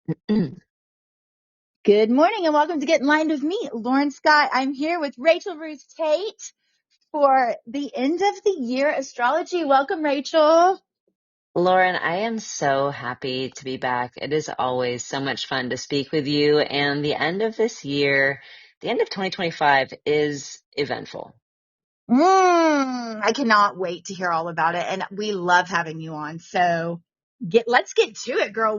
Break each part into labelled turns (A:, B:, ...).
A: Good morning and welcome to Get Enlightened with me, Lauren Scott. I'm here with Rachel Ruth Tate for the end of the year astrology. Welcome, Rachel.
B: Lauren, I am so happy to be back. It is always so much fun to speak with you. And the end of this year, the end of 2025 is eventful.
A: I cannot wait to hear all about it. And we love having you on. So let's get to it, girl.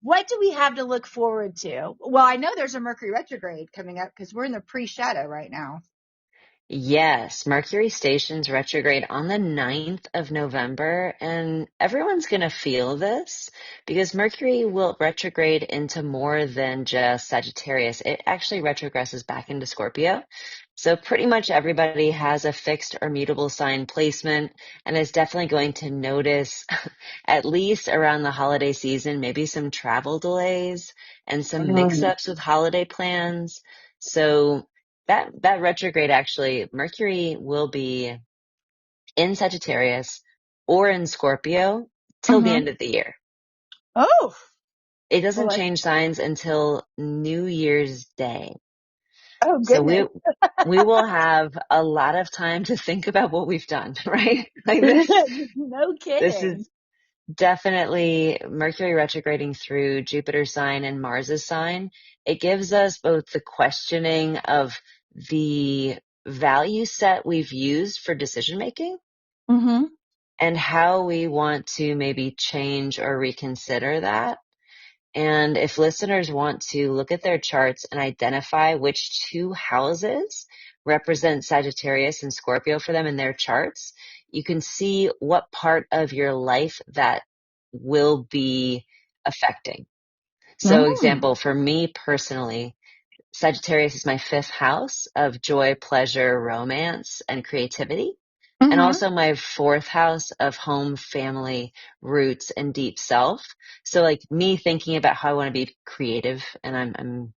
A: What do we have to look forward to? Well, I know there's a Mercury retrograde coming up because we're in the pre-shadow right now.
B: Yes, Mercury stations retrograde on the 9th of November, and everyone's going to feel this because Mercury will retrograde into more than just Sagittarius. It actually retrogresses back into Scorpio. So pretty much everybody has a fixed or mutable sign placement and is definitely going to notice, at least around the holiday season, maybe some travel delays and some mix-ups with holiday plans. So that retrograde, actually, Mercury will be in Sagittarius or in Scorpio till the
A: Mm-hmm.
B: end of the year.
A: Oh,
B: It
A: well,
B: doesn't change signs until New Year's Day.
A: oh
B: So
A: goodness.
B: we will have a lot of time to think about what we've done, right? Like
A: No
B: this
A: kidding.
B: is definitely Mercury retrograding through Jupiter's sign and Mars's sign. It gives us both the questioning of the value set we've used for decision making
A: Mm-hmm.
B: and how we want to maybe change or reconsider that. And if listeners want to look at their charts and identify which two houses represent Sagittarius and Scorpio for them in their charts, you can see what part of your life that will be affecting. So,
A: Mm.
B: example, for me personally, Sagittarius is my fifth house of joy, pleasure, romance, and creativity. And
A: Mm-hmm.
B: also my fourth house of home, family, roots, and deep self. So like me thinking about how I want to be creative, and I'm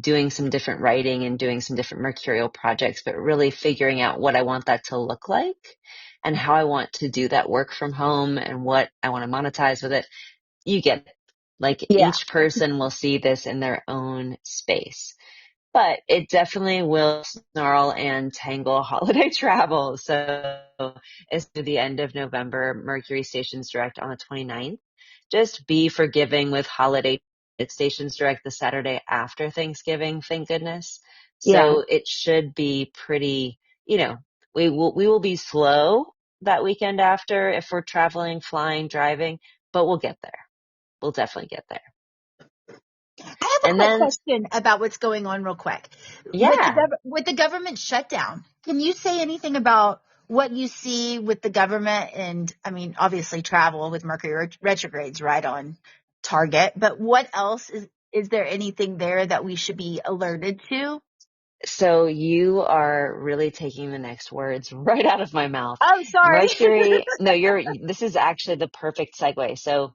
B: doing some different writing and doing some different mercurial projects, but really figuring out what I want that to look like and how I want to do that work from home and what I want to monetize with it. You get it. Like
A: Yeah.
B: each person will see this in their own space. But it definitely will snarl and tangle holiday travel. So it's to the end of November, Mercury stations direct on the 29th. Just be forgiving with holiday stations direct the Saturday after Thanksgiving, thank goodness.
A: Yeah.
B: So it should be pretty, we will be slow that weekend after if we're traveling, flying, driving, but we'll get there. We'll definitely get there.
A: I have a
B: And
A: quick
B: then,
A: question about what's going on real quick.
B: yeah.
A: With the government shutdown, can you say anything about what you see with the government and I mean obviously travel with Mercury retrogrades right on target, but what else is there anything there that we should be alerted to?
B: So you are really taking the next words right out of my mouth.
A: Oh, sorry.
B: Mercury, no, this is actually the perfect segue. So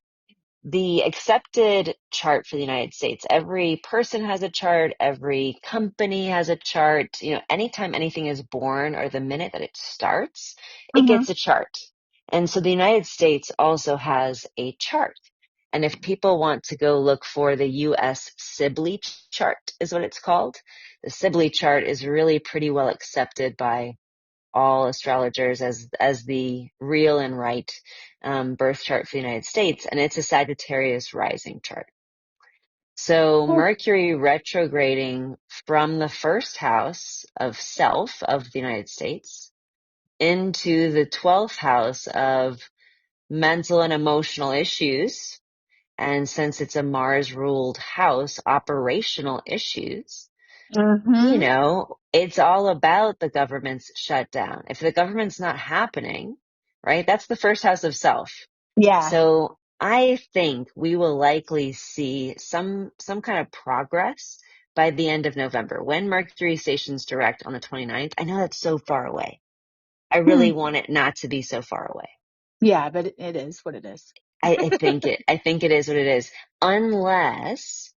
B: the accepted chart for the United States, every person has a chart, every company has a chart. Anytime anything is born or the minute that it starts, it
A: Mm-hmm.
B: gets a chart. And so the United States also has a chart. And if people want to go look for the US Sibley chart, is what it's called. The Sibley chart is really pretty well accepted by all astrologers as the real and right birth chart for the United States, and it's a Sagittarius rising chart. So Mercury retrograding from the first house of self of the United States into the 12th house of mental and emotional issues. And since it's a Mars ruled house, operational issues,
A: Mm-hmm.
B: it's all about the government's shutdown. If the government's not happening, right, that's the first house of self.
A: Yeah.
B: So I think we will likely see some kind of progress by the end of November when Mercury stations direct on the 29th. I know that's so far away. I
A: Hmm.
B: really want it not to be so far away.
A: Yeah, but it is what it is.
B: I think it is what it is, unless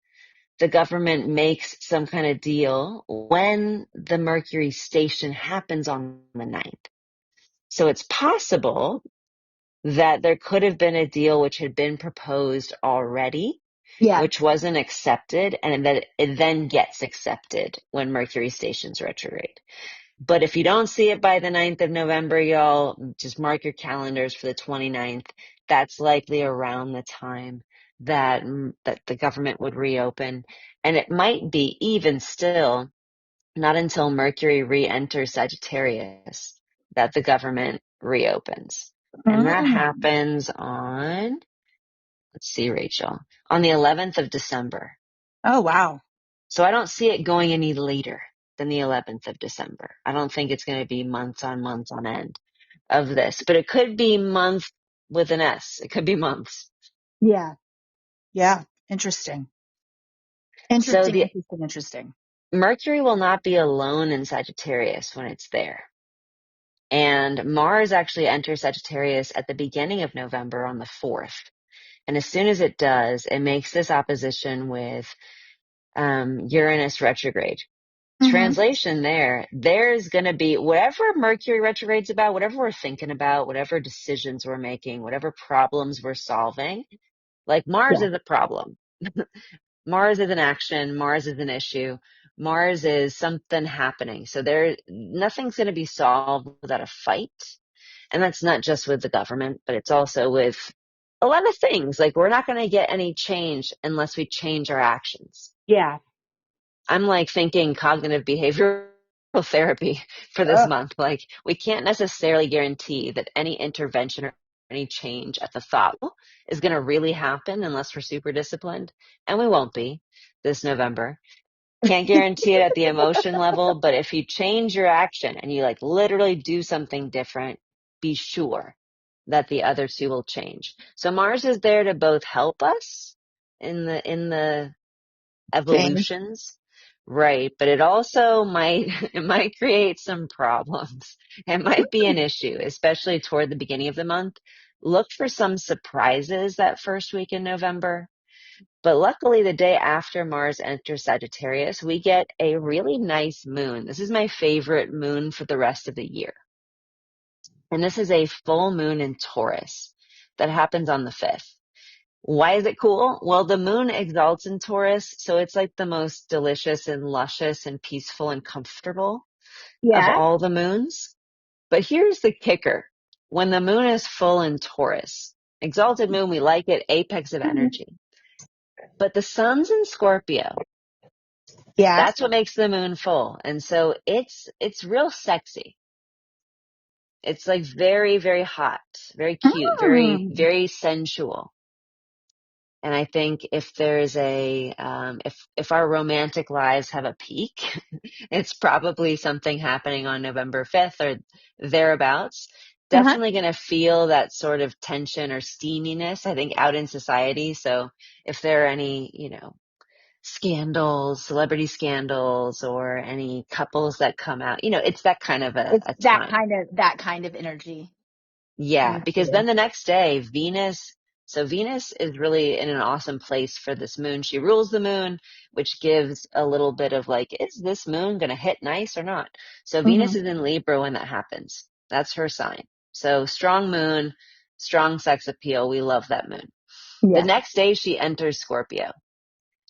B: the government makes some kind of deal when the Mercury station happens on the 9th. So it's possible that there could have been a deal which had been proposed already
A: Yeah.
B: which wasn't accepted, and that it then gets accepted when Mercury stations retrograde. But if you don't see it by the 9th of November, y'all, just mark your calendars for the 29th. That's likely around the time that the government would reopen. And it might be even still not until Mercury re-enters Sagittarius that the government reopens. And that
A: Mm.
B: happens on, let's see, Rachel, on the 11th of December.
A: Oh, wow.
B: So I don't see it going any later than the 11th of December. I don't think it's going to be months on end of this, but it could be month with an S. It could be months.
A: Yeah. Yeah. Interesting.
B: So
A: Interesting,
B: the
A: interesting, interesting.
B: Mercury will not be alone in Sagittarius when it's there. And Mars actually enters Sagittarius at the beginning of November on the 4th. And as soon as it does, it makes this opposition with Uranus retrograde.
A: Mm-hmm.
B: Translation there's going to be whatever Mercury retrograde's about, whatever we're thinking about, whatever decisions we're making, whatever problems we're solving, like Mars
A: Yeah.
B: is a problem. Mars is an action. Mars is an issue. Mars is something happening. So nothing's going to be solved without a fight. And that's not just with the government, but it's also with a lot of things. Like we're not going to get any change unless we change our actions.
A: Yeah.
B: I'm like thinking cognitive behavioral therapy for this
A: Ugh.
B: month. Like we can't necessarily guarantee that any intervention or any change at the thought level is going to really happen unless we're super disciplined. And we won't be this November. Can't guarantee it at the emotion level, but if you change your action and you like literally do something different, be sure that the other two will change. So Mars is there to both help us in the
A: Change.
B: evolutions, right? But it also might it might create some problems. It might be an issue, especially toward the beginning of the month. Look for some surprises that first week in November. But luckily, the day after Mars enters Sagittarius, we get a really nice moon. This is my favorite moon for the rest of the year. And this is a full moon in Taurus that happens on the 5th. Why is it cool? Well, the moon exalts in Taurus, so it's like the most delicious and luscious and peaceful and comfortable of
A: Yeah.
B: all the moons. But here's the kicker. When the moon is full in Taurus, exalted moon, we like it, apex of
A: Mhm.
B: energy. But the sun's in Scorpio.
A: Yeah.
B: That's what makes the moon full. And so it's real sexy. It's like very, very hot, very cute, very,
A: Mm.
B: very sensual. And I think if there's if our romantic lives have a peak, it's probably something happening on November 5th or thereabouts.
A: Uh-huh.
B: Definitely going to feel that sort of tension or steaminess, I think, out in society. So if there are any, scandals, celebrity scandals, or any couples that come out, it's that kind of
A: It's
B: a time.
A: that kind of energy.
B: Yeah, because
A: Energy.
B: then the next day, Venus is really in an awesome place for this moon. She rules the moon, which gives a little bit of like, is this moon going to hit nice or not? So
A: Hmm.
B: Venus is in Libra when that happens. That's her sign. So strong moon, strong sex appeal. We love that moon. The
A: Yeah.
B: next day she enters Scorpio.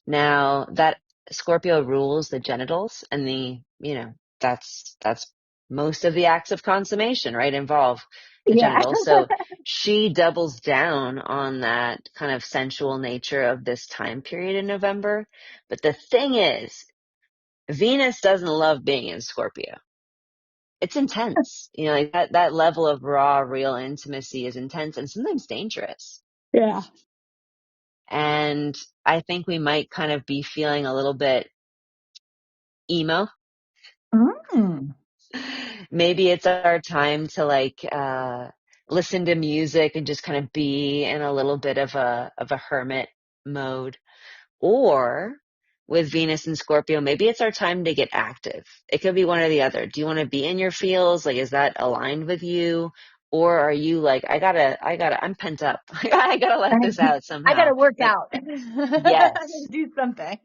B: Now that Scorpio rules the genitals and that's most of the acts of consummation, right? Involve the
A: Yeah.
B: genitals. So she doubles down on that kind of sensual nature of this time period in November. But the thing is, Venus doesn't love being in Scorpio. It's intense. Like that level of raw, real intimacy is intense and sometimes dangerous.
A: Yeah.
B: And I think we might kind of be feeling a little bit emo.
A: Mm.
B: Maybe it's our time to listen to music and just kind of be in a little bit of a hermit mode. Or with Venus and Scorpio, maybe it's our time to get active. It could be one or the other. Do you want to be in your feels? Like, is that aligned with you? Or are you like, I'm pent up. I gotta let this out
A: I
B: somehow.
A: gotta work out. I gotta
B: Yes.
A: do something.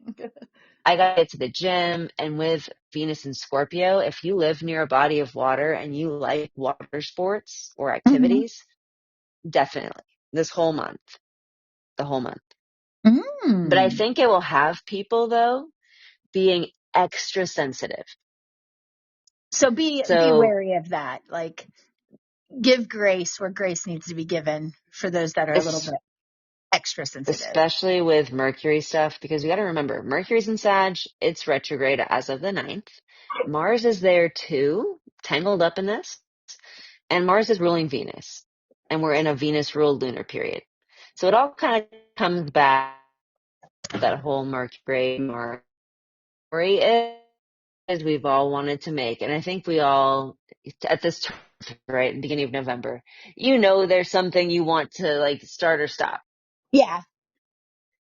B: I got to get to the gym. And with Venus and Scorpio, if you live near a body of water and you like water sports or
A: Hmm.
B: activities, definitely the whole month.
A: Mm.
B: But I think it will have people, though, being extra sensitive.
A: So be
B: So
A: wary of that. Like, give grace where grace needs to be given for those that are a little
B: es-
A: bit extra sensitive.
B: especially with Mercury stuff, because you got to remember, Mercury's in Sag, it's retrograde as of the 9th. Mars is there too, tangled up in this, and Mars is ruling Venus, and we're in a Venus-ruled lunar period. So it all kind of comes back to that whole Mercury is we've all wanted to make, and I think we all, at this time, right, beginning of November, there's something you want to like start or stop.
A: Yeah.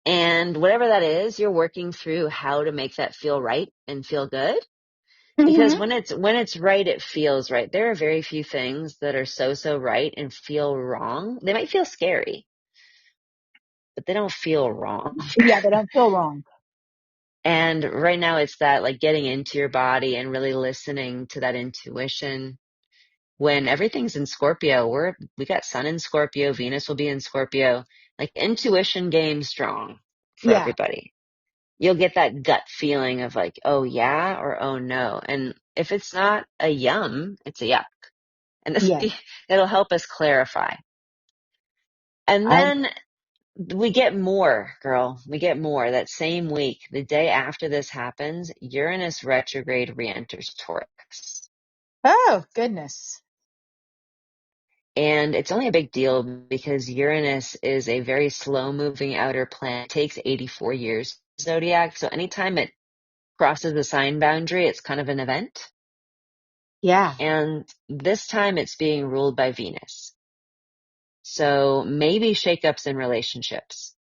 B: And whatever that is, you're working through how to make that feel right and feel good. Because
A: Mm-hmm.
B: when it's right, it feels right. There are very few things that are so right and feel wrong. They might feel scary, but they don't feel wrong.
A: Yeah, they don't feel wrong.
B: And right now it's that like getting into your body and really listening to that intuition. When everything's in Scorpio, we got Sun in Scorpio, Venus will be in Scorpio, like intuition game strong for
A: Yeah.
B: everybody. You'll get that gut feeling of like, oh yeah, or oh no. And if it's not a yum, it's a yuck. And
A: Yeah.
B: it'll help us clarify. And
A: I
B: then we get more, girl. We get more. That same week, the day after this happens, Uranus retrograde re-enters Taurus.
A: Oh, goodness.
B: And it's only a big deal because Uranus is a very slow moving outer planet. It takes 84 years zodiac. So anytime it crosses the sign boundary, it's kind of an event.
A: Yeah.
B: And this time it's being ruled by Venus. So maybe shakeups in relationships.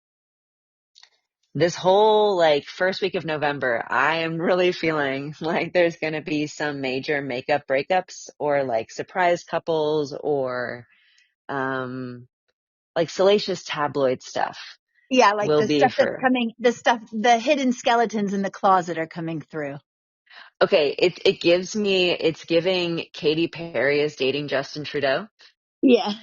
B: This whole like first week of November, I am really feeling like there's going to be some major makeup breakups or like surprise couples or like salacious tabloid stuff
A: Yeah, like
B: will
A: the
B: be
A: stuff that's
B: for.
A: coming, the hidden skeletons in the closet are coming through.
B: Okay, it's giving Katy Perry is dating Justin Trudeau.
A: Yeah.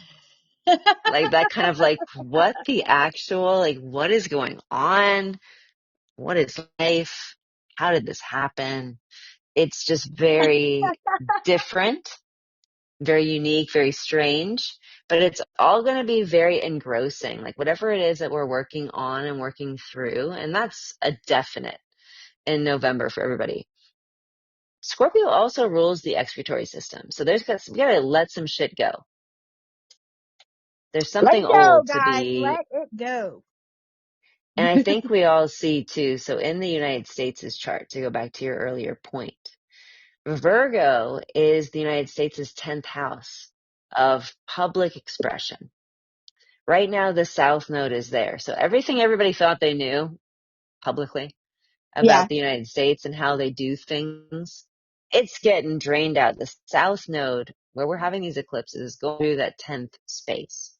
B: Like that kind of like what the actual like what is going on? What is life? How did this happen? It's just very different, very unique, very strange, but it's all going to be very engrossing. Like whatever it is that we're working on and working through, and that's a definite in November for everybody. Scorpio also rules the excretory system. So we gotta let some shit go. There's
A: Let
B: something
A: it go,
B: old to
A: guys.
B: be,
A: Let it go.
B: and I think we all see too. So in the United States' chart, to go back to your earlier point, Virgo is the United States' 10th house of public expression. Right now, the South Node is there. So everything everybody thought they knew publicly
A: Yeah.
B: about the United States and how they do things, it's getting drained out. The South Node, where we're having these eclipses, is going through that 10th space.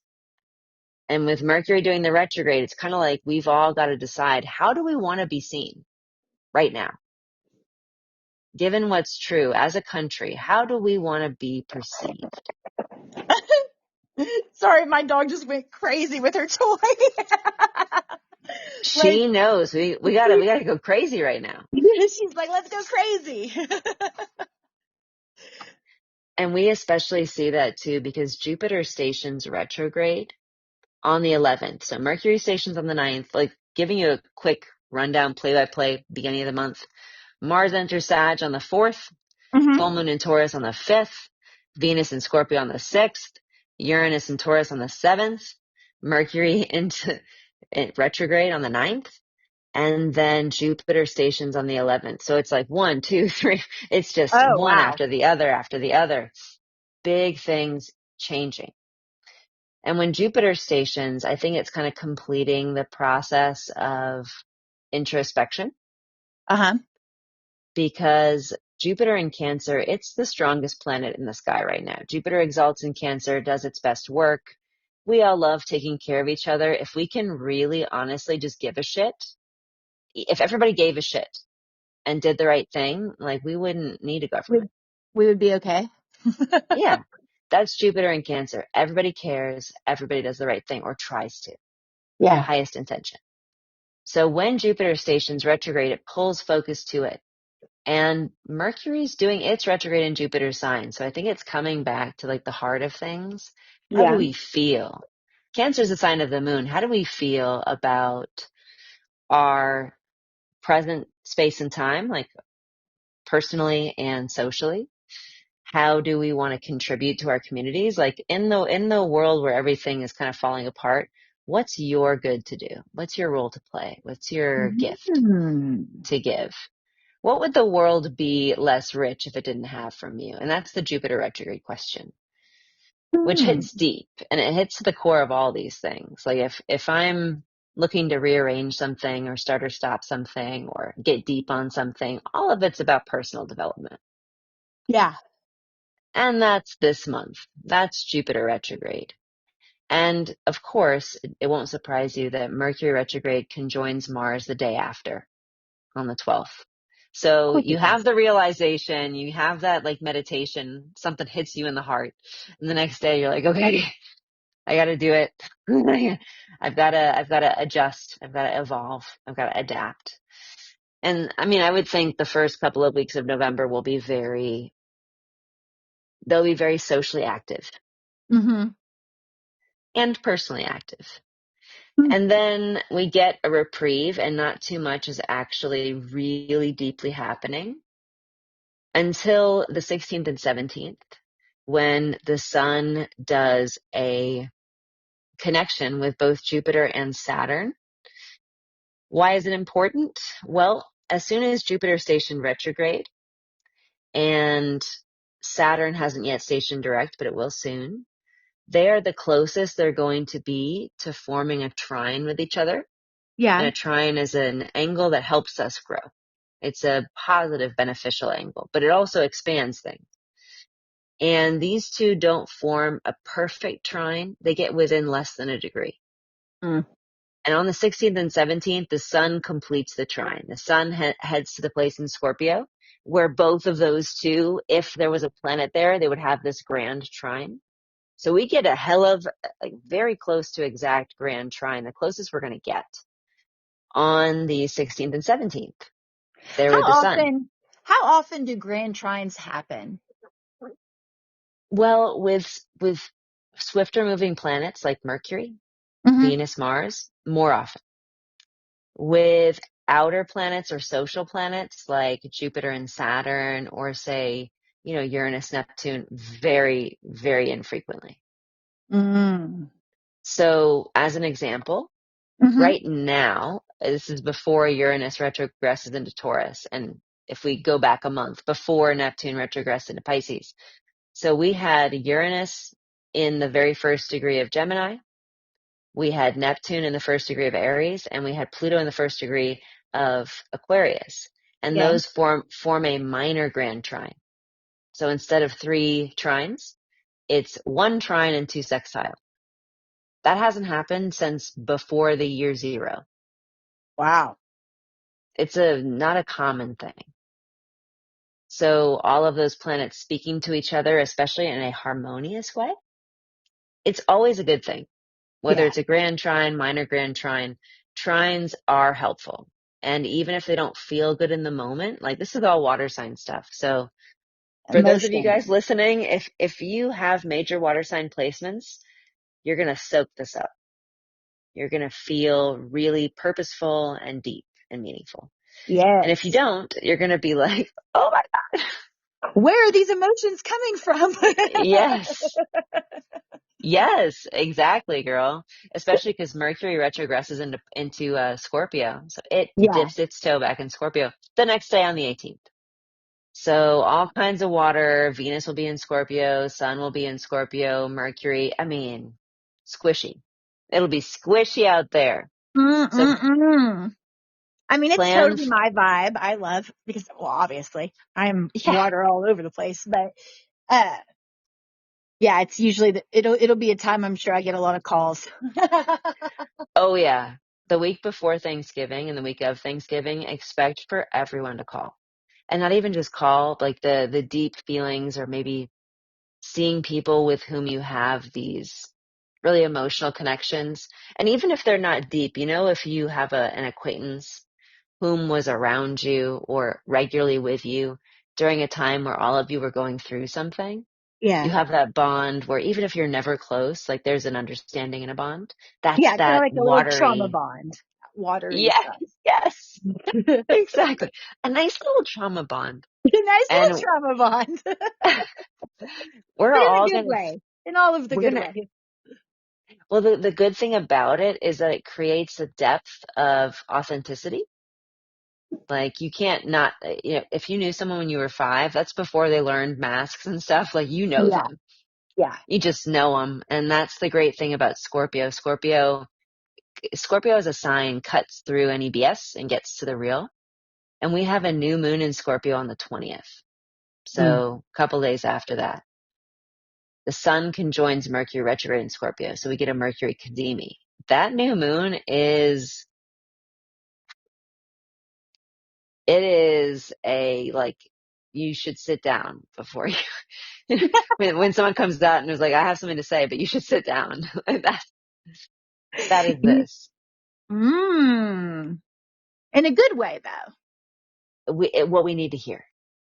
B: And with Mercury doing the retrograde, it's kind of like we've all got to decide, how do we want to be seen right now? Given what's true as a country, how do we want to be perceived?
A: Sorry, my dog just went crazy with her toy. Like,
B: She knows we gotta go crazy right now.
A: she's like, let's go crazy.
B: And we especially see that too because Jupiter stations retrograde on the 11th. So Mercury stations on the 9th, like giving you a quick rundown, play by play, beginning of the month. Mars enters Sag on the 4th,
A: Hmm.
B: full moon in Taurus on the 5th, Venus in Scorpio on the 6th, Uranus in Taurus on the 7th, Mercury into retrograde on the 9th, and then Jupiter stations on the 11th. So it's like 1, 2, 3. It's just
A: Oh,
B: one
A: wow.
B: after the other after the other. Big things changing. And when Jupiter stations, I think it's kind of completing the process of introspection
A: Uh-huh.
B: because Jupiter in Cancer, it's the strongest planet in the sky right now. Jupiter exalts in Cancer, does its best work. We all love taking care of each other. If we can really honestly just give a shit, if everybody gave a shit and did the right thing, like we wouldn't need a
A: We,
B: government.
A: we would be okay.
B: Yeah, that's Jupiter in Cancer. Everybody cares. Everybody does the right thing or tries to.
A: Yeah.
B: Highest intention. So when Jupiter stations retrograde, it pulls focus to it. And Mercury's doing its retrograde in Jupiter's sign. So I think it's coming back to like the heart of things. How do
A: Yeah.
B: we feel? Cancer is a sign of the moon. How do we feel about our present space and time, like personally and socially? How do we want to contribute to our communities? Like in the world where everything is kind of falling apart, what's your good to do? What's your role to play? What's your gift
A: Mm.
B: to give? What would the world be less rich if it didn't have from you? And that's the Jupiter retrograde question, which
A: Mm.
B: hits deep and it hits the core of all these things. Like if I'm looking to rearrange something or start or stop something or get deep on something, all of it's about personal development.
A: Yeah.
B: And that's this month. That's Jupiter retrograde. And of course, it won't surprise you that Mercury retrograde conjoins Mars the day after, on the 12th.
A: Of
B: So
A: course
B: you
A: it
B: have
A: does.
B: the realization, you have that like meditation, something hits you in the heart. And the next day you're like, okay, I got to do it. I've got to adjust. I've got to evolve. I've got to adapt. And I mean, I would think the first couple of weeks of November they'll be very socially active
A: Mm-hmm.
B: and personally active.
A: Mm.
B: And then we get a reprieve and not too much is actually really deeply happening until the 16th and 17th, when the sun does a connection with both Jupiter and Saturn. Why is it important? Well, as soon as Jupiter stationed retrograde and Saturn hasn't yet stationed direct, but it will soon, they are the closest they're going to be to forming a trine with each other. And
A: Yeah.
B: a trine is an angle that helps us grow. It's a positive, beneficial angle, but it also expands things. And these two don't form a perfect trine. They get within less than a degree.
A: Mm.
B: And on the 16th and 17th, the sun completes the trine. The sun heads to the place in Scorpio, where both of those two, if there was a planet there, they would have this grand trine. So we get a hell of, like, very close to exact grand trine, the closest we're going to get on the 16th and 17th, there
A: How
B: with the sun.
A: often do grand trines happen?
B: Well, with swifter moving planets like Mercury,
A: Mm-hmm.
B: Venus, Mars, more often. With outer planets or social planets like Jupiter and Saturn, or say, Uranus, Neptune, very, very infrequently.
A: Mm.
B: So as an example,
A: Mm-hmm.
B: right now, this is before Uranus retrogresses into Taurus. And if we go back a month, before Neptune retrogressed into Pisces. So we had Uranus in the very first degree of Gemini. We had Neptune in the first degree of Aries, and we had Pluto in the first degree of Aquarius. And
A: Yeah.
B: those form a minor grand trine. So instead of 3 trines, it's 1 trine and 2 sextiles. That hasn't happened since before the year 0.
A: Wow.
B: It's not a common thing. So all of those planets speaking to each other, especially in a harmonious way, it's always a good thing. Whether
A: Yeah.
B: it's a grand trine, minor grand trine, trines are helpful. And even if they don't feel good in the moment, like this is all water sign stuff. So for those of you
A: Emotion.
B: guys listening, if you have major water sign placements, you're going to soak this up. You're going to feel really purposeful and deep and meaningful. And if you
A: Yes.
B: don't, you're going to be like, oh my God.
A: Where are these emotions coming from?
B: Yes. Yes, exactly, girl. Especially because Mercury retrogresses into Scorpio, so it
A: Yeah.
B: dips its toe back in Scorpio the next day on the 18th. So all kinds of water. Venus will be in Scorpio, Sun will be in Scorpio, Mercury. I mean, squishy. It'll be squishy out there. So
A: Mm-mm-mm. I mean, it's
B: plan.
A: totally my vibe. I love because, well, obviously, I'm
B: Yeah.
A: water all over the place, but uh, yeah, it's usually it'll be a time I'm sure I get a lot of calls.
B: Oh yeah. The week before Thanksgiving and the week of Thanksgiving, expect for everyone to call. And not even just call, like the deep feelings, or maybe seeing people with whom you have these really emotional connections. And even if they're not deep, if you have an acquaintance whom was around you or regularly with you during a time where all of you were going through something, you
A: Yeah.
B: have that bond where even if you're never close, like there's an understanding and a bond. That's
A: Yeah. Kind of
B: that
A: like a little trauma
B: watery.
A: bond, watery
B: Yes,
A: stuff.
B: yes,
A: A
B: exactly. A nice little trauma bond.
A: nice little
B: And
A: trauma bond, but
B: we're
A: in a
B: all
A: good
B: gonna,
A: way, in all of the
B: we're
A: good
B: gonna,
A: ways.
B: well, the good thing about it is that it creates a depth of authenticity. Like you can't not, if you knew someone when you were 5, that's before they learned masks and stuff. Like you know
A: Yeah.
B: them,
A: Yeah.
B: you just know them, and that's the great thing about Scorpio. Scorpio as a sign cuts through any BS and gets to the real. And we have a new moon in Scorpio on the 20th,
A: Mm.
B: so a couple days after that. The sun conjoins Mercury retrograde in Scorpio, so we get a Mercury Kadimi. That new moon it is a like you should sit down before you when someone comes out and is like, I have something to say, but you should sit down. That is this.
A: Mm. In a good way, though.
B: What we need to hear.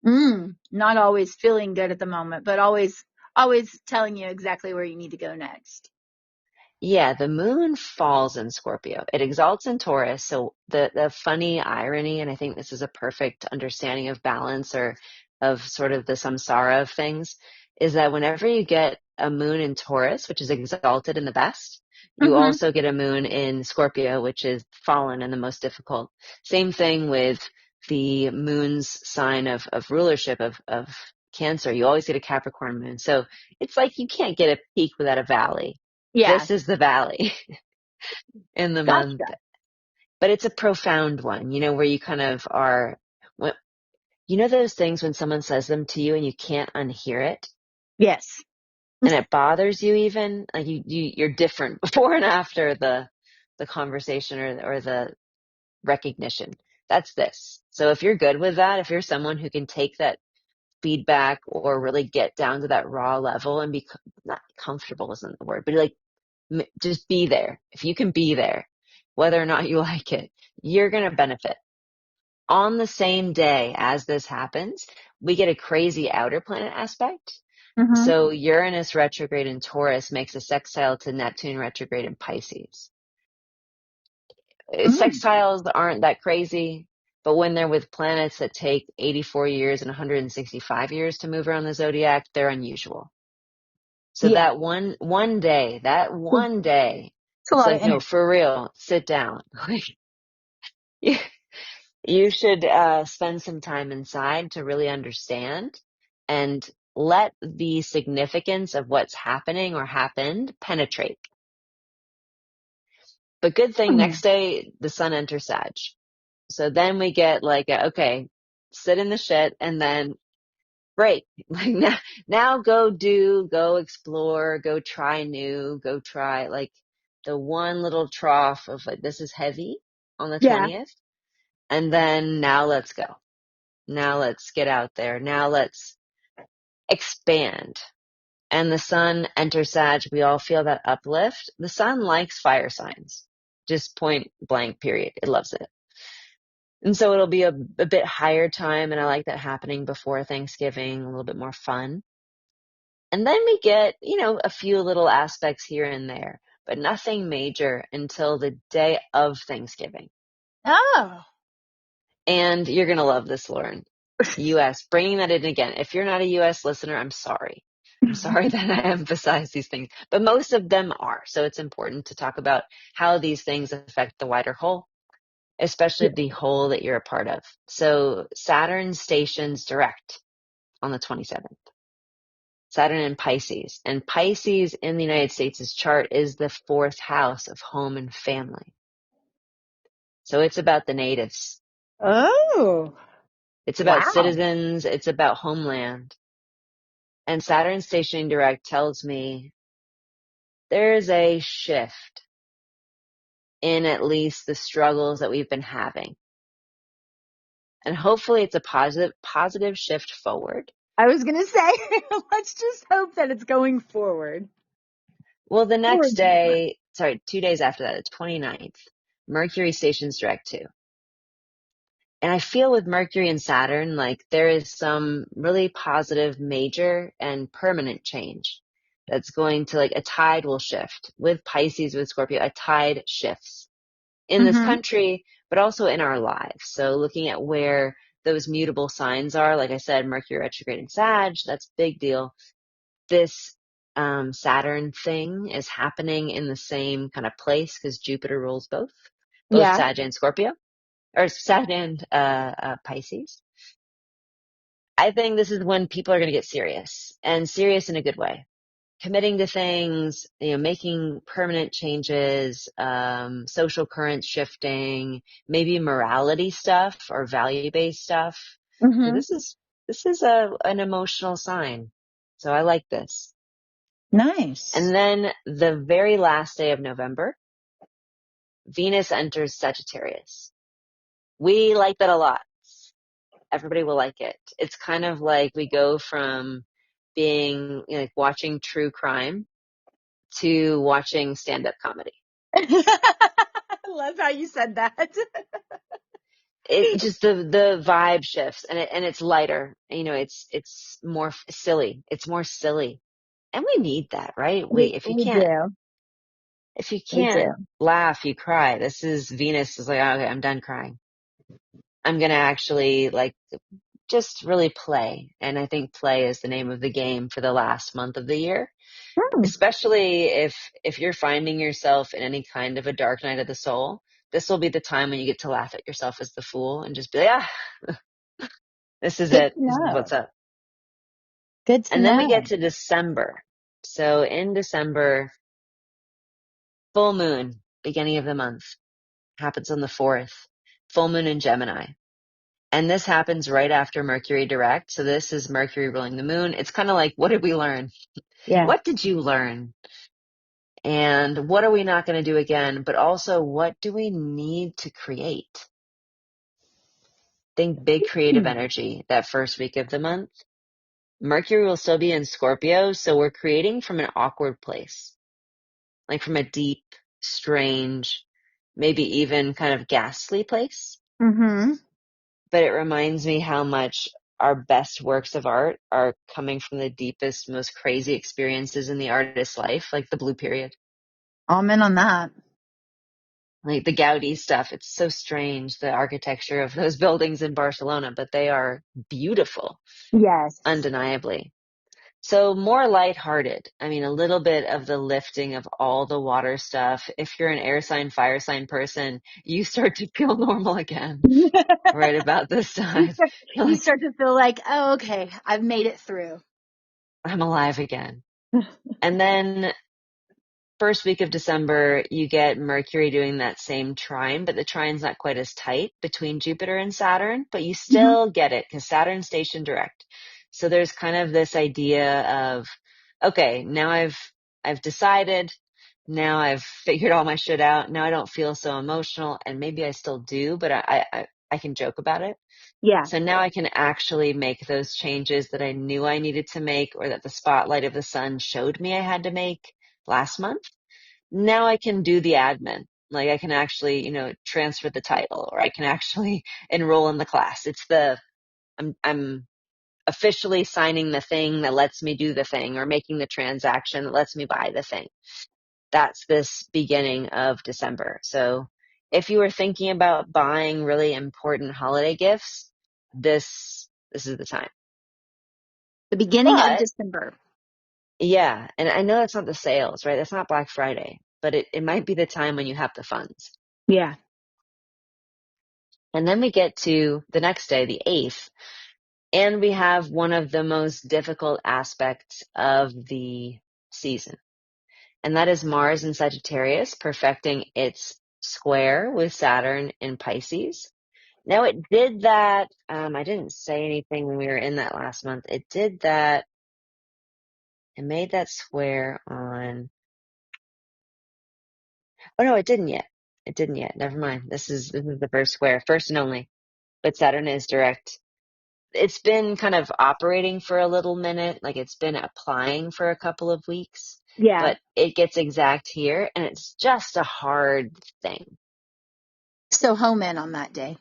A: Not always feeling good at the moment, but always telling you exactly where you need to go next.
B: Yeah, the moon falls in Scorpio. It exalts in Taurus. So the funny irony, and I think this is a perfect understanding of balance or of sort of the samsara of things, is that whenever you get a moon in Taurus, which is exalted in the best, you
A: Mm-hmm.
B: also get a moon in Scorpio, which is fallen and the most difficult. Same thing with the moon's sign of rulership of Cancer. You always get a Capricorn moon. So it's like you can't get a peak without a valley.
A: Yeah.
B: This is the valley in the month,
A: Gotcha.
B: but it's a profound one, where you kind of are, those things when someone says them to you and you can't unhear it
A: Yes.
B: and it bothers you even, like you're different before and after the conversation or the recognition. That's this. So if you're good with that, if you're someone who can take that feedback or really get down to that raw level and be not comfortable isn't the word, but like just be there. If you can be there, whether or not you like it, you're going to benefit. On the same day as this happens, we get a crazy outer planet aspect.
A: Mm-hmm.
B: So Uranus retrograde in Taurus makes a sextile to Neptune retrograde in Pisces.
A: Mm.
B: Sextiles aren't that crazy, but when they're with planets that take 84 years and 165 years to move around the zodiac, they're unusual. So
A: Yeah.
B: that one day,
A: It's a
B: it's
A: lot of
B: like, no,
A: energy.
B: for real, sit down. You, you should spend some time inside to really understand and let the significance of what's happening or happened penetrate. But good thing,
A: Mm.
B: next day, the sun enters Sag. So then we get like, okay, sit in the shit and then break. Like now go explore, go try new, go try like the one little trough of like, this is heavy on the
A: Yeah.
B: 20th. And then now let's go. Now let's get out there. Now let's expand. And the sun enters Sag. We all feel that uplift. The sun likes fire signs. Just point blank, period. It loves it. And so it'll be a bit higher time. And I like that happening before Thanksgiving, a little bit more fun. And then we get, a few little aspects here and there, but nothing major until the day of Thanksgiving.
A: Oh.
B: And you're going to love this, Lauren. US, bringing that in again. If you're not a US listener, I'm sorry. I'm sorry that I emphasize these things, but most of them are. So it's important to talk about how these things affect the wider whole, especially
A: Yeah.
B: the whole that you're a part of. So Saturn stations direct on the 27th. Saturn in Pisces. And Pisces in the United States' chart is the 4th house of home and family. So it's about the natives.
A: Oh.
B: It's about
A: Wow.
B: citizens. It's about homeland. And Saturn stationing direct tells me there's a shift in at least the struggles that we've been having. And hopefully it's a positive shift forward.
A: I was gonna say, let's just hope that it's going forward.
B: Well, the
A: Or
B: next
A: is it not?
B: day, sorry, 2 days after that, the 29th, Mercury stations direct too. And I feel with Mercury and Saturn, like there is some really positive, major and permanent change that's going to, like, a tide will shift with Pisces, with Scorpio, a tide shifts in this
A: Mm-hmm.
B: country, but also in our lives. So looking at where those mutable signs are, like I said, Mercury retrograde in Sag, that's a big deal. This Saturn thing is happening in the same kind of place because Jupiter rules both
A: Yeah.
B: Sag and Scorpio, or Sag and Pisces. I think this is when people are going to get serious, and serious in a good way. Committing to things, making permanent changes, social currents shifting, maybe morality stuff or value-based stuff. So
A: Mm-hmm.
B: this is an emotional sign. So I like this.
A: Nice.
B: And then the very last day of November, Venus enters Sagittarius. We like that a lot. Everybody will like it. It's kind of like we go from being, like, watching true crime to watching stand-up comedy.
A: I love how you said that.
B: It just the vibe shifts, and it's lighter. It's more silly. It's more silly, and we need that, right? We if you
A: We
B: can't
A: do.
B: if you
A: We
B: can't
A: do.
B: laugh, you cry. This is Venus is like, okay, I'm done crying. I'm gonna actually, like, just really play, and I think play is the name of the game for the last month of the year.
A: Hmm.
B: Especially if you're finding yourself in any kind of a dark night of the soul, this will be the time when you get to laugh at yourself as the fool and just be like, this is
A: Good
B: it.
A: to
B: This is what's
A: know.
B: up.
A: Good to
B: And then we get
A: know.
B: to December. So in December, full moon, beginning of the month, happens on the 4th, full moon in Gemini. And this happens right after Mercury direct. So this is Mercury ruling the moon. It's kind of like, what did we learn?
A: Yeah.
B: What did you learn? And what are we not going to do again? But also, what do we need to create? Think big creative
A: Hmm.
B: energy that first week of the month. Mercury will still be in Scorpio, so we're creating from an awkward place, like from a deep, strange, maybe even kind of ghastly place.
A: Mm-hmm.
B: But it reminds me how much our best works of art are coming from the deepest, most crazy experiences in the artist's life, like the Blue Period.
A: Amen on that.
B: Like the Gaudi stuff. It's so strange, the architecture of those buildings in Barcelona, but they are beautiful,
A: Yes.
B: undeniably. So more lighthearted. I mean, a little bit of the lifting of all the water stuff. If you're an air sign, fire sign person, you start to feel normal again right about this
A: You
B: time.
A: start,
B: You're
A: you
B: like,
A: start to feel like, oh, okay, I've made it through.
B: I'm alive again. And then first week of December, you get Mercury doing that same trine, but the trine's not quite as tight between Jupiter and Saturn, but you
A: Hmm.
B: still get it because Saturn's stationed direct. So there's kind of this idea of, okay, now I've decided, now I've figured all my shit out. Now I don't feel so emotional, and maybe I still do, but I can joke about it.
A: Yeah.
B: So now I can actually make those changes that I knew I needed to make, or that the spotlight of the sun showed me I had to make last month. Now I can do the admin. Like I can actually, transfer the title, or I can actually enroll in the class. I'm officially signing the thing that lets me do the thing, or making the transaction that lets me buy the thing. That's this beginning of December. So if you were thinking about buying really important holiday gifts, this is the time.
A: The beginning of
B: But
A: December.
B: yeah, and I know that's not the sales, right? That's not Black Friday, but it might be the time when you have the funds.
A: Yeah.
B: And then we get to the next day, the 8th, and we have one of the most difficult aspects of the season. And that is Mars in Sagittarius perfecting its square with Saturn in Pisces. Now it did that, I didn't say anything when we were in that last month. It did that, it made that square on, oh no, it didn't yet. It didn't yet. Never mind. This is the first square, first and only. But Saturn is direct. It's been kind of operating for a little minute, like it's been applying for a couple of weeks.
A: Yeah.
B: but it gets exact here, and it's just a hard thing.
A: So home in on that day.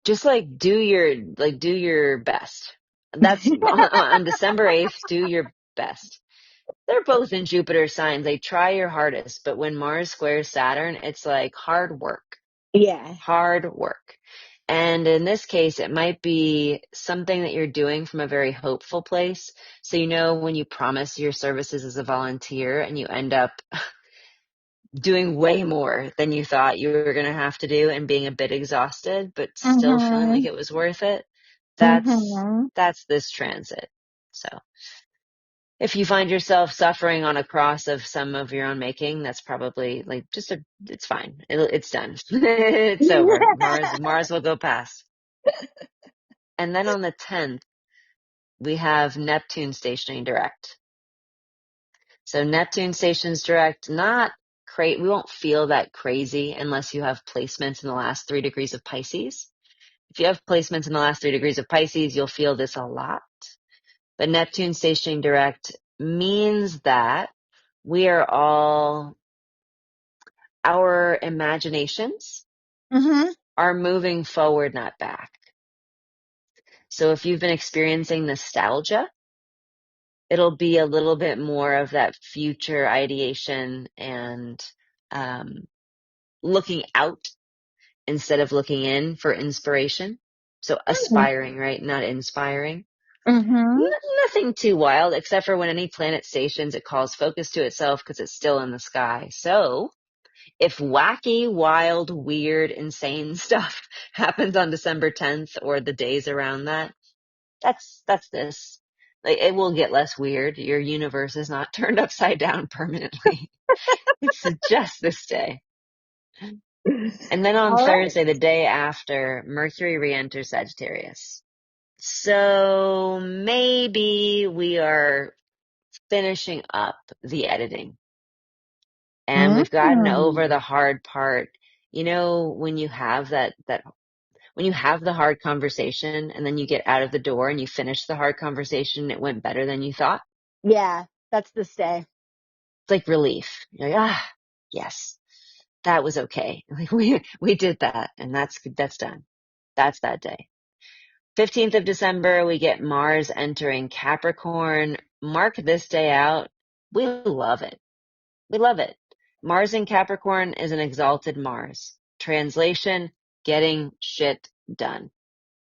B: Just like do your best. That's on December 8th, do your best. They're both in Jupiter signs. They try your hardest, but when Mars squares Saturn, it's like hard work.
A: Yeah.
B: Hard work. And in this case, it might be something that you're doing from a very hopeful place. So, when you promise your services as a volunteer and you end up doing way more than you thought you were going to have to do and being a bit exhausted, but still feeling like
A: Mhm.
B: it was worth it.
A: Mhm.
B: That's this transit. So if you find yourself suffering on a cross of some of your own making, that's probably like it's fine. It's done. It's over. Mars will go past. And then on the 10th, we have Neptune stationing direct. So Neptune stations direct, not we won't feel that crazy unless you have placements in the last 3 degrees of Pisces. If you have placements in the last 3 degrees of Pisces, you'll feel this a lot. But Neptune stationing direct means that we are our imaginations
A: Mhm.
B: are moving forward, not back. So if you've been experiencing nostalgia, it'll be a little bit more of that future ideation and looking out instead of looking in for inspiration. So aspiring, right? Not inspiring.
A: Mhm.
B: Nothing too wild, except for when any planet stations, it calls focus to itself because it's still in the sky. So if wacky, wild, weird, insane stuff happens on December 10th or the days around that, that's this. Like, it will get less weird. Your universe is not turned upside down permanently. It's just this day. And then on
A: All right.
B: Thursday, the day after, Mercury re-enters Sagittarius. So maybe we are finishing up the editing and we've gotten over
A: Mm.
B: the hard part. When you have when you have the hard conversation and then you get out of the door and you finish the hard conversation, it went better than you thought.
A: Yeah, that's this day.
B: It's like relief. You're like, yes, that was okay. Like we did that, and that's done. That's that day. 15th of December, we get Mars entering Capricorn. Mark this day out. We love it. We love it. Mars in Capricorn is an exalted Mars. Translation, getting shit done.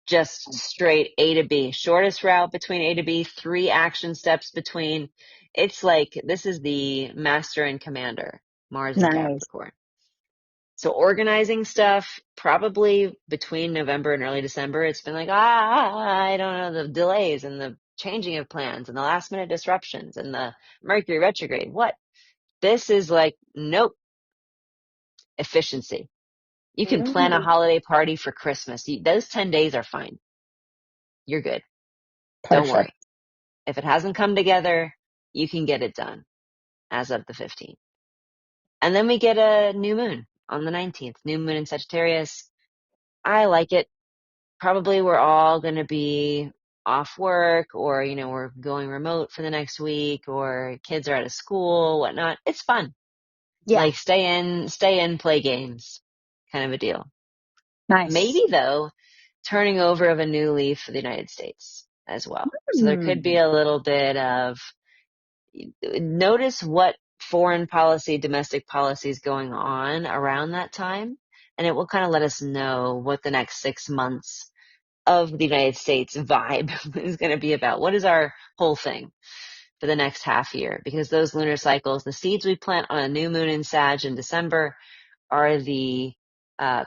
B: Just straight A to B. Shortest route between A to B, 3 action steps between. It's like this is the master and commander, Mars and
A: Nice.
B: Capricorn. So organizing stuff, probably between November and early December, it's been like, I don't know, the delays and the changing of plans and the last minute disruptions and the Mercury retrograde. What? This is like, nope, efficiency. You can plan a
A: Mm.
B: holiday party for Christmas. Those 10 days are fine. You're good. Don't
A: Perfect.
B: worry. If it hasn't come together, you can get it done as of the 15th. And then we get a new moon on the 19th, new moon in Sagittarius. I like it. Probably we're all going to be off work or, we're going remote for the next week or kids are out of school, whatnot. It's fun.
A: Yeah.
B: Like stay in, play games kind of a deal.
A: Nice.
B: Maybe though, turning over of a new leaf for the United States as well. So there could be
A: Mm.
B: a little bit of notice what foreign policy, domestic policy is going on around that time. And it will kind of let us know what the next 6 months of the United States vibe is going to be about. What is our whole thing for the next half year? Because those lunar cycles, the seeds we plant on a new moon in Sag in December are the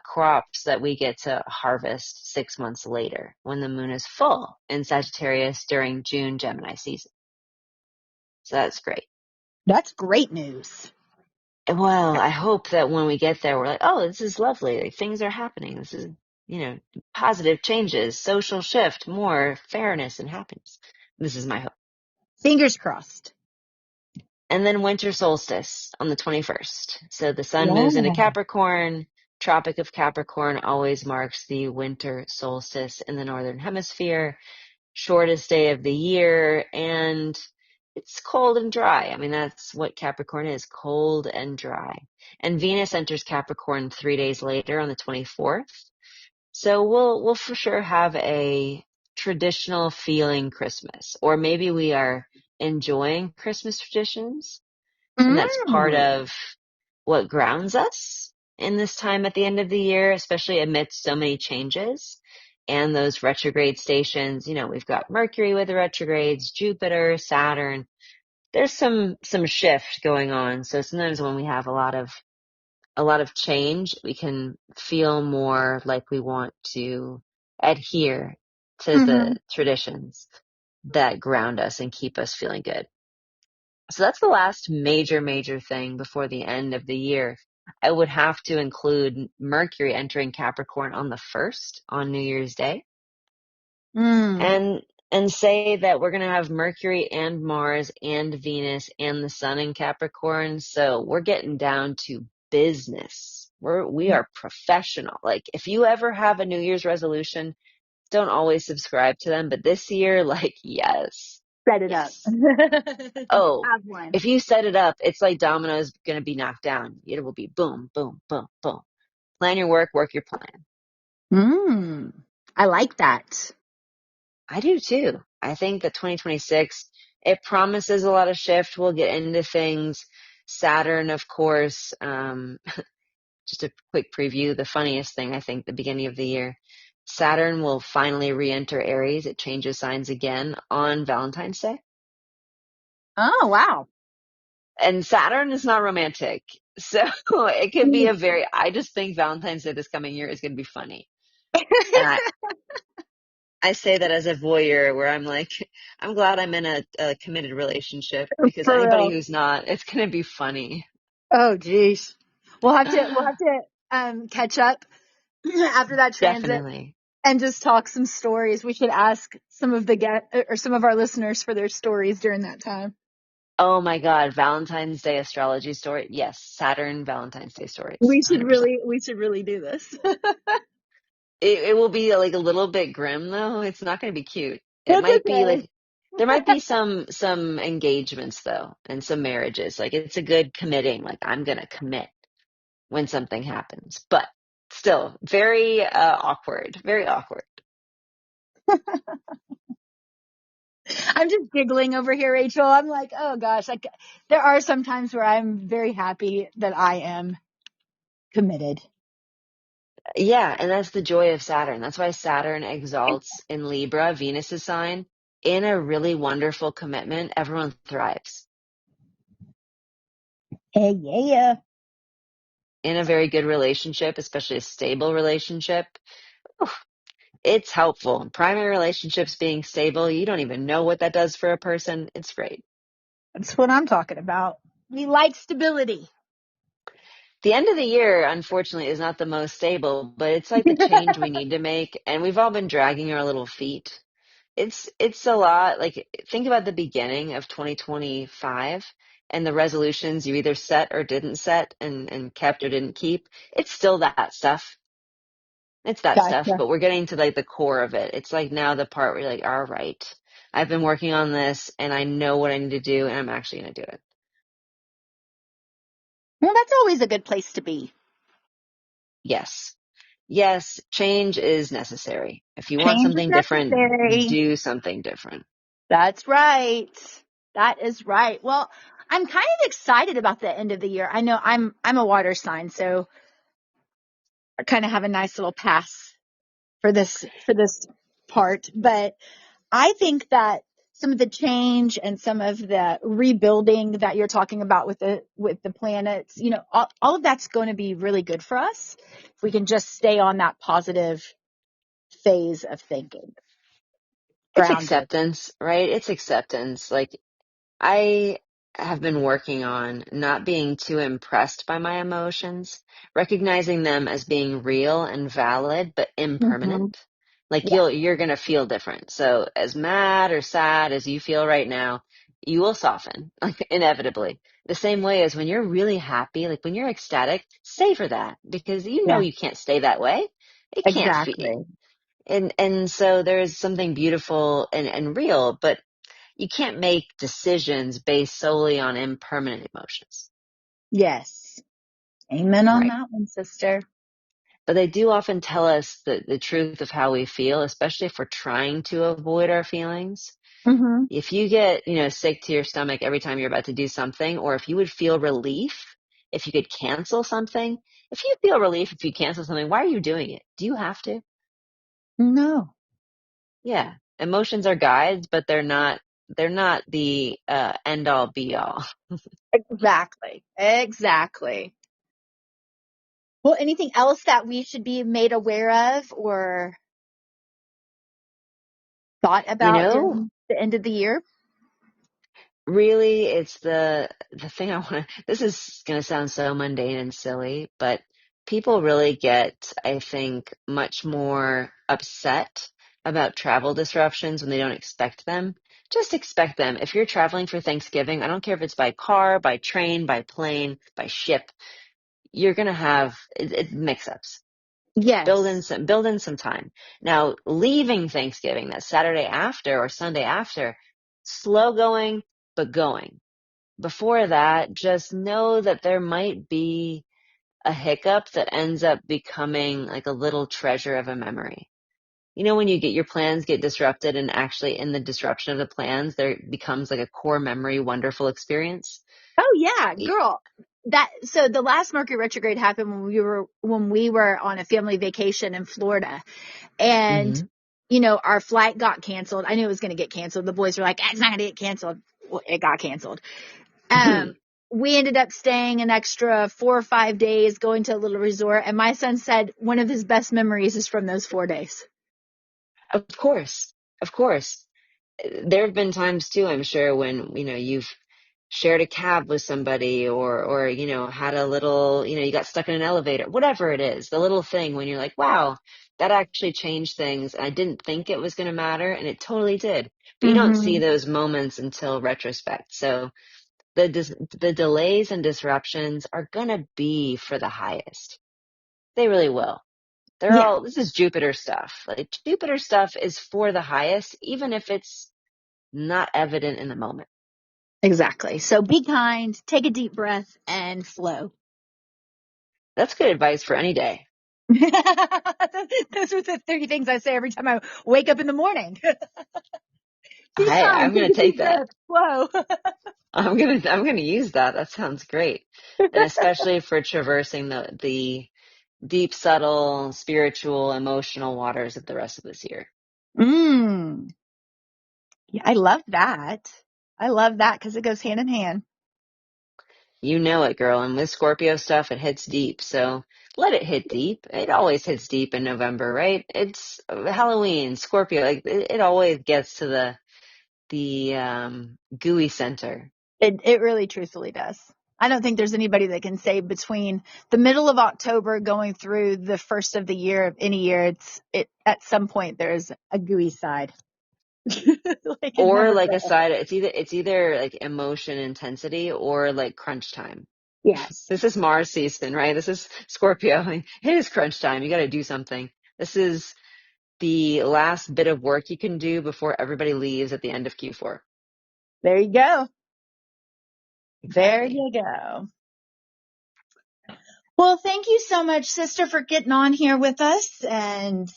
B: crops that we get to harvest 6 months later when the moon is full in Sagittarius during June Gemini season. So that's great.
A: That's great news.
B: Well, I hope that when we get there, we're like, oh, this is lovely. Like, things are happening. This is, positive changes, social shift, more fairness and happiness. This is my hope.
A: Fingers crossed.
B: And then winter solstice on the 21st. So the sun moves into
A: Yeah.
B: Capricorn. Tropic of Capricorn always marks the winter solstice in the northern hemisphere. Shortest day of the year. And it's cold and dry. I mean, that's what Capricorn is, cold and dry. And Venus enters Capricorn 3 days later on the 24th. So we'll for sure have a traditional feeling Christmas, or maybe we are enjoying Christmas traditions, and that's part
A: Mm.
B: of what grounds us in this time at the end of the year, especially amidst so many changes and those retrograde stations. You know, we've got Mercury with the retrogrades, Jupiter, Saturn. There's some shift going on. So sometimes when we have a lot of change, we can feel more like we want to adhere to
A: Hmm.
B: the traditions that ground us and keep us feeling good. So that's the last major thing before the end of the year. I would have to include Mercury entering Capricorn on the 1st, on New Year's Day,
A: Mm.
B: and say that we're going to have Mercury and Mars and Venus and the Sun in Capricorn. So we're getting down to business. We are professional. Like, if you ever have a New Year's resolution, don't always subscribe to them, but this year, like, yes,
A: Set it up.
B: yes. Oh,
A: Have one.
B: if you set it up, it's like dominoes going to be knocked down. It will be boom, boom, boom, boom. Plan your work your plan.
A: Mm. I like that.
B: I do too. I think that 2026, it promises a lot of shift. We'll get into things. Saturn, of course, just a quick preview. The funniest thing, I think, the beginning of the year, Saturn will finally re-enter Aries. It changes signs again on Valentine's Day.
A: Oh, wow.
B: And Saturn is not romantic. So it could be I just think Valentine's Day this coming year is going to be funny. And I say that as a voyeur where I'm like, I'm glad I'm in a committed relationship, because
A: For
B: anybody
A: real.
B: who's not, it's going to be funny.
A: Oh, geez. We'll have to catch up after that transit
B: Definitely.
A: and just talk some stories. We should ask some of some of our listeners for their stories during that time.
B: Oh my God. Valentine's Day astrology story. Yes. Saturn Valentine's Day stories.
A: We should
B: 100%.
A: really do this.
B: It will be like a little bit grim though. It's not going to be cute. It
A: That's
B: might be
A: okay.
B: like, there might be some engagements though, and some marriages. Like, it's a good committing. Like, I'm going to commit when something happens, but still very awkward, very awkward.
A: I'm just giggling over here, Rachel. I'm like, oh gosh, like there are some times where I'm very happy that I am committed.
B: Yeah, and that's the joy of Saturn. That's why Saturn exalts in Libra, Venus's sign. In a really wonderful commitment, everyone thrives.
A: Hey, yeah.
B: In a very good relationship, especially a stable relationship, oof, it's helpful. Primary relationships being stable, you don't even know what that does for a person. It's great.
A: That's what I'm talking about. We like stability.
B: The end of the year, unfortunately, is not the most stable, but it's like the change we need to make, and we've all been dragging our little feet. It's a lot. Like, think about the beginning of 2025 and the resolutions you either set or didn't set, and kept or didn't keep. It's still that stuff. It's that stuff,
A: Gotcha.
B: but we're getting to like the core of it. It's like now the part where you're like, all right, I've been working on this and I know what I need to do, and I'm actually going to do it.
A: Well, that's always a good place to be.
B: Yes. Yes, change is necessary. If you want
A: Change is
B: something different,
A: necessary.
B: do something different.
A: That's right. That is right. Well, I'm kind of excited about the end of the year. I know I'm a water sign, so I kind of have a nice little pass for this part, but I think that some of the change and some of the rebuilding that you're talking about with the planets, all of that's going to be really good for us if we can just stay on that positive phase of thinking,
B: It's
A: grounded.
B: acceptance, right? It's acceptance. Like, I have been working on not being too impressed by my emotions, recognizing them as being real and valid, but
A: Hmm.
B: impermanent. Like,
A: Yeah,
B: you're going to feel different. So as mad or sad as you feel right now, you will soften, like, inevitably. The same way as when you're really happy, like when you're ecstatic, savor that, because you know
A: yeah,
B: you can't stay that way. It can't
A: exactly.
B: be. And so there's something beautiful and real, but you can't make decisions based solely on impermanent emotions.
A: Yes. Amen on
B: Right.
A: that one, sister.
B: But they do often tell us the truth of how we feel, especially if we're trying to avoid our feelings.
A: Mm-hmm.
B: If you get, sick to your stomach every time you're about to do something, or if you would feel relief if you could cancel something, if you feel relief if you cancel something, why are you doing it? Do you have to?
A: No.
B: Yeah. Emotions are guides, but they're not the end all be all.
A: Exactly. Exactly. Well, anything else that we should be made aware of or thought
B: You
A: about
B: know,
A: during the end of the year?
B: really, it's the thing I want to, this is going to sound so mundane and silly, but people really get, I think, much more upset about travel disruptions when they don't expect them. Just expect them. If you're traveling for Thanksgiving, I don't care if it's by car, by train, by plane, by ship, you're going to have mix-ups.
A: Yes.
B: Build in some time. Now, leaving Thanksgiving, that Saturday after or Sunday after, slow going, but going. Before that, just know that there might be a hiccup that ends up becoming like a little treasure of a memory. When you get your plans get disrupted and actually in the disruption of the plans, there becomes like a core memory, wonderful experience.
A: Oh yeah, girl. So the last Mercury retrograde happened when we were on a family vacation in Florida, and
B: Mm-hmm.
A: our flight got canceled. I knew it was going to get canceled. The boys were like, "It's not going to get canceled." Well, it got canceled. Um, we ended up staying an extra 4 or 5 days, going to a little resort, and my son said one of his best memories is from those 4 days.
B: Of course. Of course. There have been times too, I'm sure, when, you've shared a cab with somebody or, had a little, you got stuck in an elevator, whatever it is, the little thing when you're like, wow, that actually changed things. I didn't think it was going to matter, and it totally did. But you don't see
A: Mm-hmm.
B: those moments until retrospect. So the delays and disruptions are going to be for the highest. They really will.
A: Yeah,
B: This is Jupiter stuff. Like Jupiter stuff is for the highest, even if it's not evident in the moment.
A: exactly. So be kind, take a deep breath, and flow.
B: That's good advice for any day.
A: Those are the 30 things I say every time I wake up in the morning. Be kind,
B: I'm
A: take
B: gonna
A: a deep
B: take that.
A: breath, flow.
B: I'm gonna use that. That sounds great. And especially for traversing the deep, subtle, spiritual, emotional waters of the rest of this year.
A: Mm. Yeah, I love that. I love that because it goes hand in hand.
B: You know it, girl. And with Scorpio stuff, it hits deep. So let it hit deep. It always hits deep in November, right? It's Halloween, Scorpio. Like it always gets to the gooey center.
A: It really truthfully does. I don't think there's anybody that can say between the middle of October going through the first of the year of any year, it at some point there's a gooey side. Like it
B: Or
A: never
B: like a
A: fails.
B: side, it's either like emotion intensity or like crunch time.
A: Yes.
B: This is Mars season, right? This is Scorpio. Like, it is crunch time. You got to do something. This is the last bit of work you can do before everybody leaves at the end of Q4.
A: There you go. There
B: Exactly.
A: you go. Well, thank you so much, sister, for getting on here with us and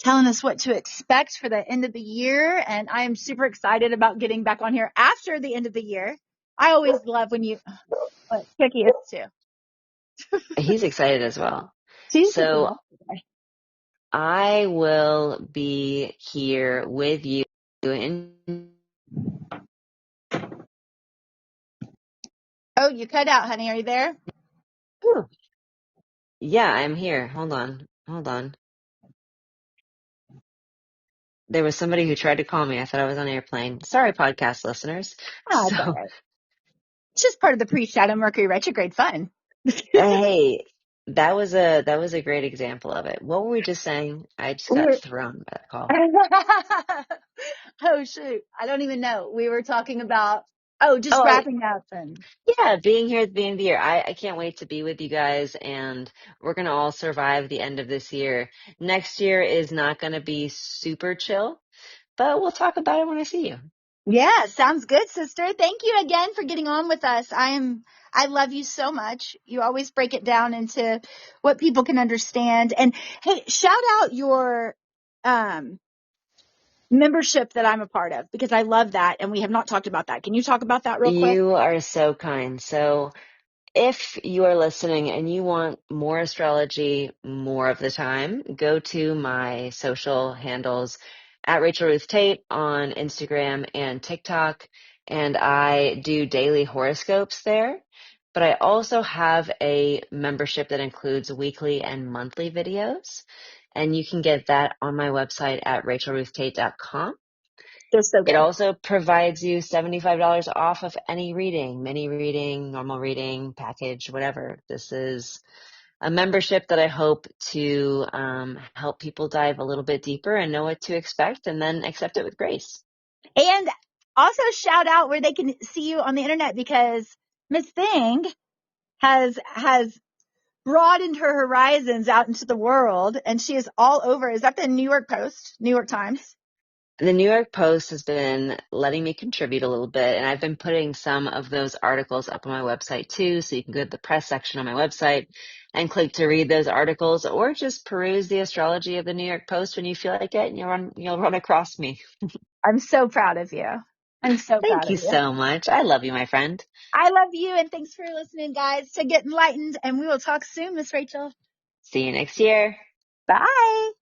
A: telling us what to expect for the end of the year. And I am super excited about getting back on here after the end of the year. I always love when Cookie is too.
B: He's excited as well.
A: She's just a
B: So
A: mess today.
B: I will be here with you in
A: Oh, you cut out, honey. Are you there?
B: Whew. Yeah, I'm here. Hold on. Hold on. There was somebody who tried to call me. I thought I was on an airplane. Sorry, podcast listeners.
A: Oh, it's all
B: So,
A: right. It's just part of the pre-shadow Mercury retrograde fun.
B: hey, that was a great example of it. What were we just saying? I just got
A: We're
B: thrown by the call.
A: oh shoot. I don't even know. We were talking about just
B: Oh,
A: wrapping up and
B: yeah, being here at the beginning of the year. I can't wait to be with you guys, and we're gonna all survive the end of this year. Next year is not gonna be super chill, but we'll talk about it when I see you.
A: Yeah, sounds good, sister. Thank you again for getting on with us. I love you so much. You always break it down into what people can understand. And hey, shout out your um membership that I'm a part of because I love that and we have not talked about that. Can you talk about that real quick?
B: You are so kind. So if you are listening and you want more astrology more of the time, go to my social handles at Rachel Ruth Tate on Instagram and TikTok, and I do daily horoscopes there. But I also have a membership that includes weekly and monthly videos, and you can get that on my website at rachelruthtate.com.
A: They're so
B: It
A: good.
B: also provides you $75 off of any reading, mini reading, normal reading, package, whatever. This is a membership that I hope to help people dive a little bit deeper and know what to expect and then accept it with grace.
A: And also shout out where they can see you on the internet because Miss Thing has broadened her horizons out into the world and she is all over. Is that the New York Post, New York Times?
B: The New York Post has been letting me contribute a little bit, and I've been putting some of those articles up on my website too. So you can go to the press section on my website and click to read those articles, or just peruse the astrology of the New York Post when you feel like it, and you'll run across me.
A: I'm so proud of you. I'm so
B: Thank
A: proud of
B: you
A: you.
B: so much. I love you, my friend.
A: I love you and thanks for listening, guys, to Get Enlightened. And we will talk soon, Miss Rachel.
B: See you next year.
A: Bye.